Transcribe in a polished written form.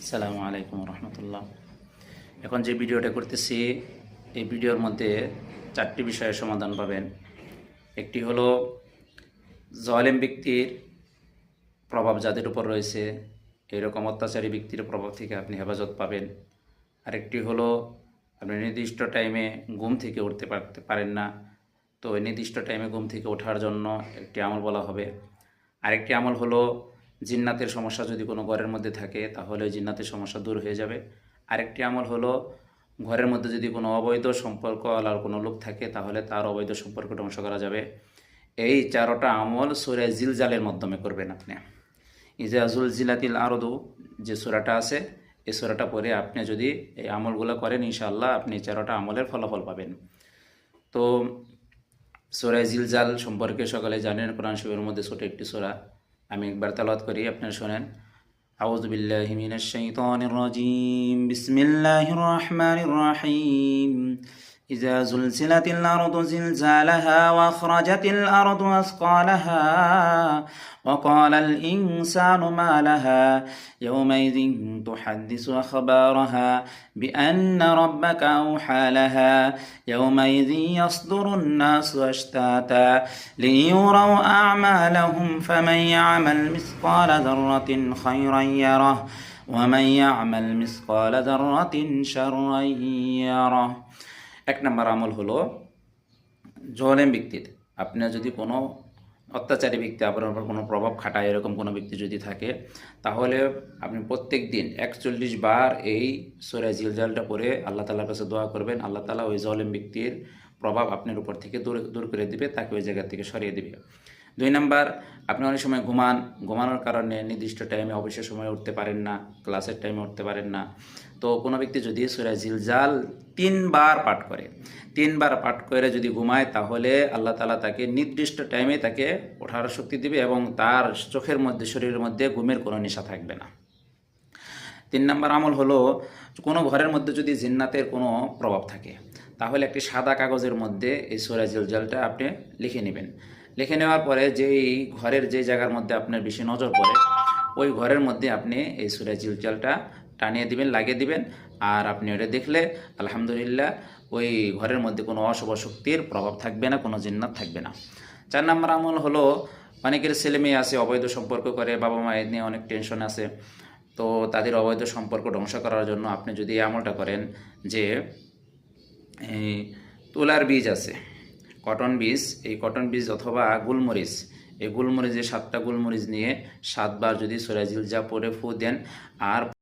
আসসালামু আলাইকুম রহমতুল্লাহ। এখন যে ভিডিওটা করতেছি এই ভিডিওর মধ্যে 4টি বিষয়ের সমাধান পাবেন। একটি হলো জালেম ব্যক্তির প্রভাব যাদের উপর রয়েছে, এরকম অত্যাচারী ব্যক্তির প্রভাব থেকে আপনি হেফাজত পাবেন। আরেকটি হলো আপনি নির্দিষ্ট টাইমে ঘুম থেকে উঠতে পারেন না, তো ওই নির্দিষ্ট টাইমে ঘুম থেকে ওঠার জন্য একটি আমল বলা হবে। আরেকটি আমল হলো জিন্নাতের সমস্যা যদি কোনো ঘরের মধ্যে থাকে তাহলে জিন্নাতের সমস্যা দূর হয়ে যাবে। আরেকটি আমল হলো ঘরের মধ্যে যদি কোনো অবৈধ সম্পর্ক আলার কোনো লোক থাকে তাহলে তার অবৈধ সম্পর্ক ধ্বংস করা যাবে। এই 4টা আমল সূরা জিলজালের মাধ্যমে করবেন আপনি। ইজা জুলজিলাতিল আরদু যে সূরাটা আছে, এই সূরাটা পড়ে আপনি যদি এই আমলগুলো করেন ইনশাআল্লাহ আপনি 4টা আমলের ফলাফল পাবেন। তো সূরা জিলজাল সম্পর্কে সকালে জানেন, কোরআন শরীফের মধ্যে ছোট একটি সূরা। আমি একবার তেলাওয়াত করি, আপনারা শুনেন। আউযু বিল্লাহি মিনাশ শাইতানির রাজীম। বিসমিল্লাহির রহমানির রহিম। ইযা যুলজিলাতিল আরদু জিলজালাহা ওয়া আখরাজাতিল আরদু আসকালাহা ওয়া ক্বালাল ইনসানু মা লাহা ইয়াওমাইযিন তুহাদ্দিসু আখবারাহা বিআন্না রাব্বাকা আওহা লাহা ইয়াওমাইযিন ইয়াসদুরুন নাসু আশতাতা লিইউরাউ আ'মালাহুম ফামান ইয়া'মাল মিসকালা যাররাতিন খায়রান ইয়ারাহ ওয়া মান ইয়া'মাল মিসকালা যাররাতিন শাররান ইয়ারাহ। 1 নম্বর আমল হলো জালেম ব্যক্তির, আপনার যদি কোনো অত্যাচারী ব্যক্তি আপনার উপর কোনো প্রভাব খাটায় এরকম কোনো ব্যক্তি যদি থাকে তাহলে আপনি প্রত্যেক দিন 41 বার এই সূরা জিলজালটা পড়ে আল্লাহ তাআলার কাছে দোয়া করবেন। আল্লাহ তাআলা ওই জালেম ব্যক্তির প্রভাব আপনার উপর থেকে দূর করে দিবে, তাকে ওই জায়গা থেকে সরিয়ে দিবে। 2 নম্বর, আপনি অনেক সময় ঘুমানোর কারণে নির্দিষ্ট টাইমে অবসর সময় উঠতে পারেন না, ক্লাসের টাইমে উঠতে পারেন না। তো কোনো ব্যক্তি যদি সূরা জিলজাল 3 বার পাঠ করে যদি ঘুমায় তাহলে আল্লাহ তাআলা তাকে নির্দিষ্ট টাইমে তাকে ওঠার শক্তি দিবে এবং তার চোখের মধ্যে, শরীরের মধ্যে ঘুমের কোনো নেশা থাকবে না। 3 নম্বর আমল হলো কোনো ঘরের মধ্যে যদি জিন্নাতের কোনো প্রভাব থাকে তাহলে একটি সাদা কাগজের মধ্যে এই সূরা জিলজালটা আপনি লিখে নেবেন। লিখে নেওয়ার পরে যেই ঘরের যে জায়গার মধ্যে আপনার বেশি নজর পড়ে ওই ঘরের মধ্যে আপনি এই সূরা জিলজালটা টানিয়ে দিবেন, লাগিয়ে দিবেন। আর আপনি ওটা দেখলে আলহামদুলিল্লাহ ওই ঘরের মধ্যে কোনো অশুভ শক্তির প্রভাব থাকবে না, কোনো জিন্নাত থাকবে না। 4 নম্বর আমল হলো অনেকের ছেলে মেয়ে আছে অবৈধ সম্পর্ক করে, বাবা মায়ের নিয়ে অনেক টেনশন আছে, তো তাদের অবৈধ সম্পর্ক ধ্বংস করার জন্য আপনি যদি এই আমলটা করেন যে এই তুলার বীজ আছে, কটন বীজ, এই কটন বীজ অথবা গোলমরিচ, এই গোলমরিচের 7টা গোলমরিচ নিয়ে 7 বার যদি সূরা জিলজাল পড়ে ফু দেন আর